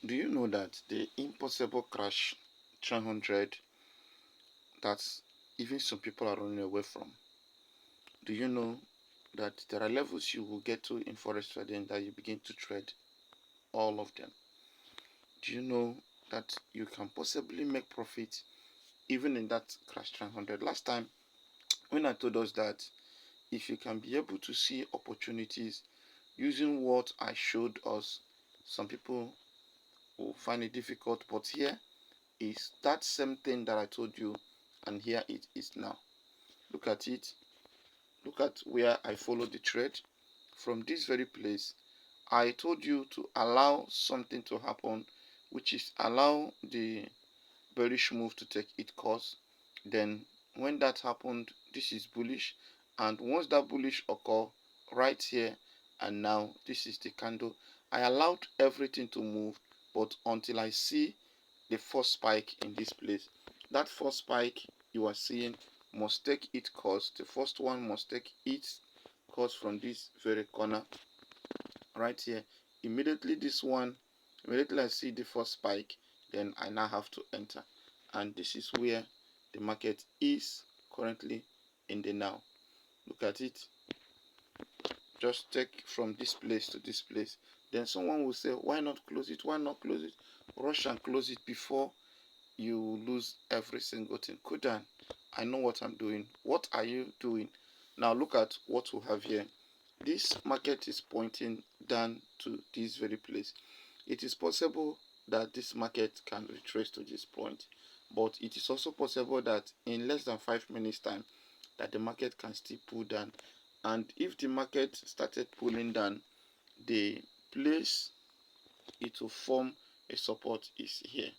Do you know that the impossible crash 300 that even some people are running away from? Do you know that there are levels you will get to in forex trading that you begin to trade all of them? Do you know that you can possibly make profit even in that crash 300? Last time when I told us that if you can be able to see opportunities using what I showed us, some people will find it difficult, but here is that same thing that I told you, and here it is now. Look at it. Look at where I followed the trade. From this very place, I told you to allow something to happen, which is allow the bearish move to take its course. Then when that happened, this is bullish, and once that bullish occur right here and now, this is the candle. I allowed everything to move, but until I see the first spike in this place, that first spike you are seeing must take its course. The first one must take its course from this very corner right here. Immediately I see the first spike, then I now have to enter, and this is where the market is currently in the now. Look at it. Just take from this place to this place. Then someone will say, why not close it? Why not close it? Rush and close it before you lose every single thing. Cool down. I know what I'm doing. What are you doing? Now look at what we have here. This market is pointing down to this very place. It is possible that this market can retrace to this point, but it is also possible that in less than 5 minutes time that the market can still pull down. And if the market started pulling down, the place it will form a support is here,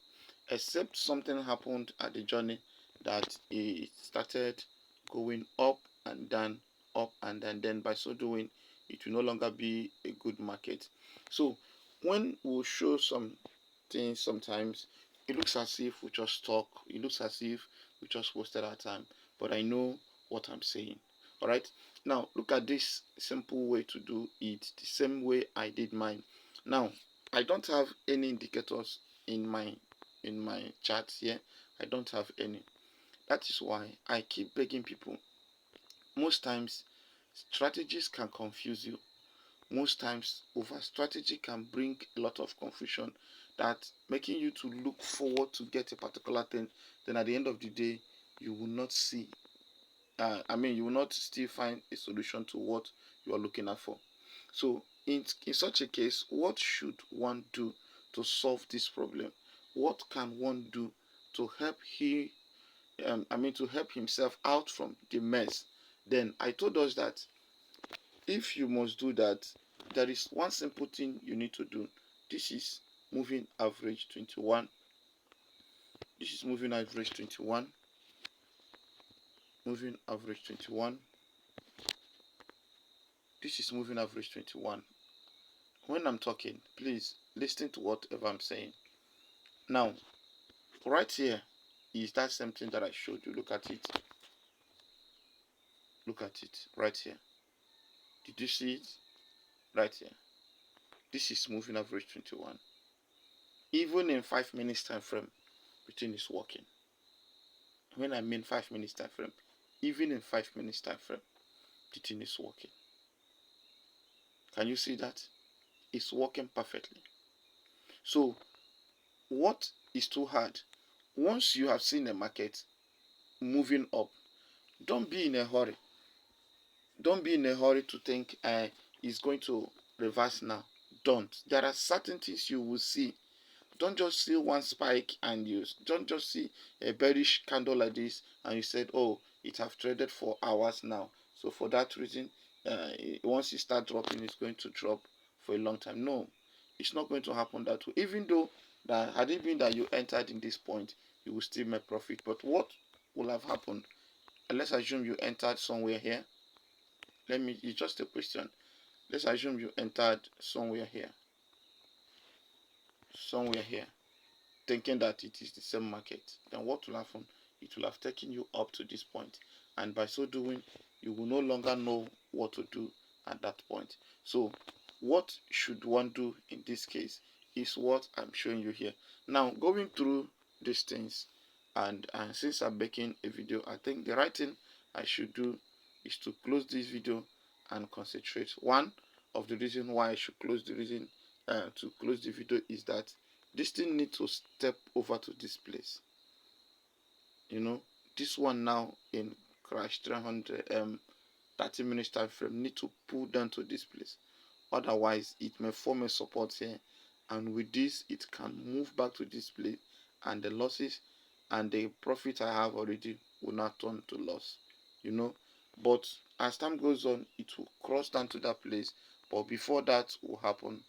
except something happened at the journey that it started going up and down, up and down. Then by so doing, it will no longer be a good market. So when we show some things, sometimes it looks as if we just talk, it looks as if we just wasted our time, but I know what I'm saying. All right, now look at this simple way to do it the same way I did mine. Now I don't have any indicators in my charts here. I don't have any. That is why I keep begging people. Most times strategies can confuse you. Most times over strategy can bring a lot of confusion, that making you to look forward to get a particular thing, then at the end of the day you will not see you will not still find a solution to what you are looking at for. So in such a case, what should one do to solve this problem? What can one do to help to help himself out from the mess? Then I told us that if you must do that, there is one simple thing you need to do. This is moving average 21. This is moving average 21. Moving average 21. This is moving average 21. When I'm talking, please listen to whatever I'm saying. Now, right here is that same thing that I showed you. Look at it. Look at it right here. Did you see it? Right here. This is moving average 21. Even in 5 minutes time frame, everything is working. When I mean 5 minutes time frame, even in 5 minutes time frame, the thing is working. Can you see that? It's working perfectly. So what is too hard? Once you have seen the market moving up, don't be in a hurry. Don't be in a hurry to think it's going to reverse now. Don't. There are certain things you will see. Don't just see one spike and you don't just see a bearish candle like this and you said, oh, it have traded for hours now, so for that reason once it start dropping, it's going to drop for a long time. No, it's not going to happen that way. Even though that had it been that you entered in this point, you will still make profit. But what will have happened? Let's assume you entered somewhere here. It's just a question. Let's assume you entered somewhere here, thinking that it is the same market. Then what will happen? It will have taken you up to this point, and by so doing, you will no longer know what to do at that point. So what should one do in this case? is what I'm showing you here. Now, going through these things, and since I'm making a video, I think the right thing I should do is to close this video and concentrate. One of the reason why I should close the video is that this thing needs to step over to this place. You know, this one now in crash 300 30 minutes time frame need to pull down to this place. Otherwise, it may form a support here, and with this, it can move back to this place, and the losses and the profit I have already will not turn to loss. You know, but as time goes on, it will cross down to that place. But before that will happen,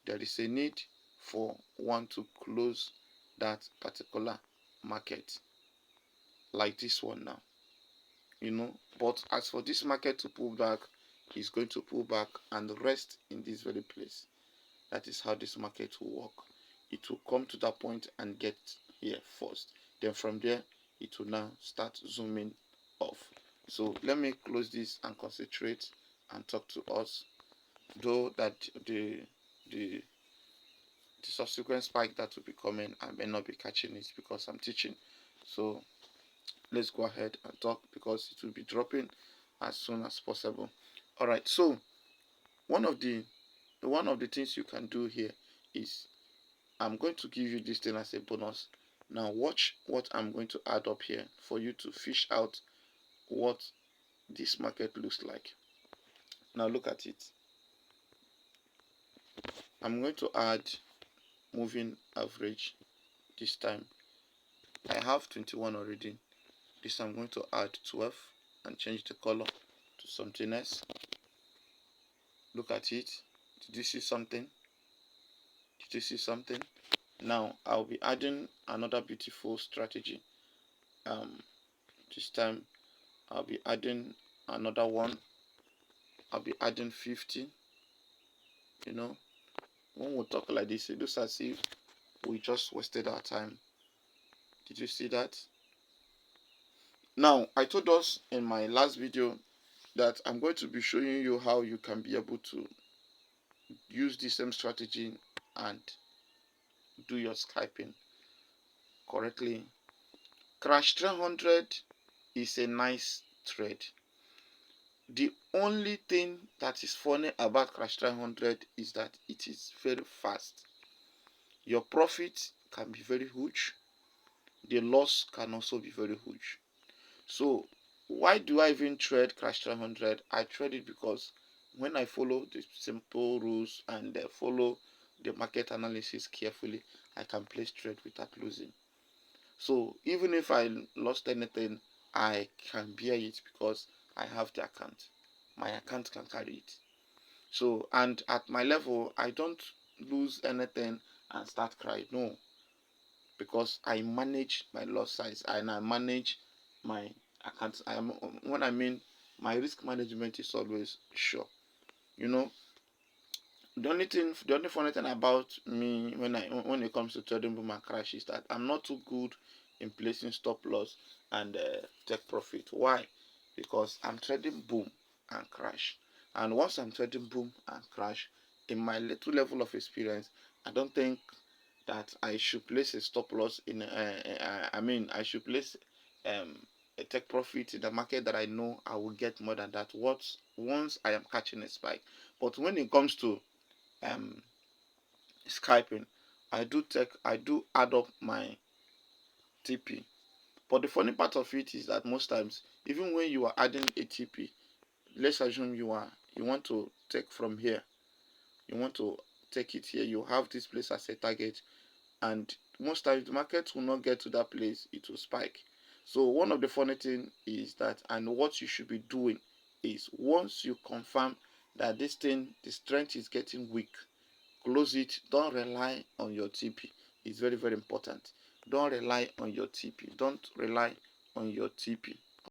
there is a need for one to close that particular market, like this one now. You know, but as for this market to pull back, it's going to pull back and rest in this very place. That is how this market will work. It will come to that point and get here first. Then from there, it will now start zooming off. So let me close this and concentrate and talk to us. Though that the subsequent spike that will be coming, I may not be catching it because I'm teaching. So let's go ahead and talk, because it will be dropping as soon as possible. All right, so one of the things you can do here is, I'm going to give you this thing as a bonus. Now watch what I'm going to add up here for you to fish out what this market looks like. Now look at it. I'm going to add moving average this time. I have 21 already. This I'm going to add 12 and change the color to something else. Look at it. Did you see something? Did you see something? Now I'll be adding another beautiful strategy. This time I'll be adding another one. I'll be adding 50. You know, when we talk like this, it looks as if we just wasted our time. Did you see that? Now, I told us in my last video that I'm going to be showing you how you can be able to use the same strategy and do your scalping correctly. Crash 300 is a nice trade. The only thing that is funny about Crash 300 is that it is very fast. Your profit can be very huge. The loss can also be very huge. So why do I even trade Crash 300? I trade it because when I follow the simple rules and follow the market analysis carefully, I can place trade without losing. So even if I lost anything, I can bear it because I have the account. My account can carry it. So, and at my level, I don't lose anything and start crying. No, because I manage my loss size and I manage my account. When I mean my risk management is always sure. You know, the only funny thing about me when it comes to trading boom and crash is that I'm not too good in placing stop loss and take profit. Why? Because I'm trading boom and crash, and once I'm trading boom and crash, in my little level of experience, I don't think that I should place a stop loss in. I should place a take profit in the market that I know I will get more than that. Once I am catching a spike, but when it comes to scalping, I do add up my TP. But the funny part of it is that most times, even when you are adding a TP, let's assume you want to take from here, you want to take it here, you have this place as a target, and most times the market will not get to that place, it will spike. So one of the funny thing is that, and what you should be doing is, once you confirm that this thing, the strength is getting weak, close it. Don't rely on your TP. It's very, very important. Don't rely on your TP. Don't rely on your TP.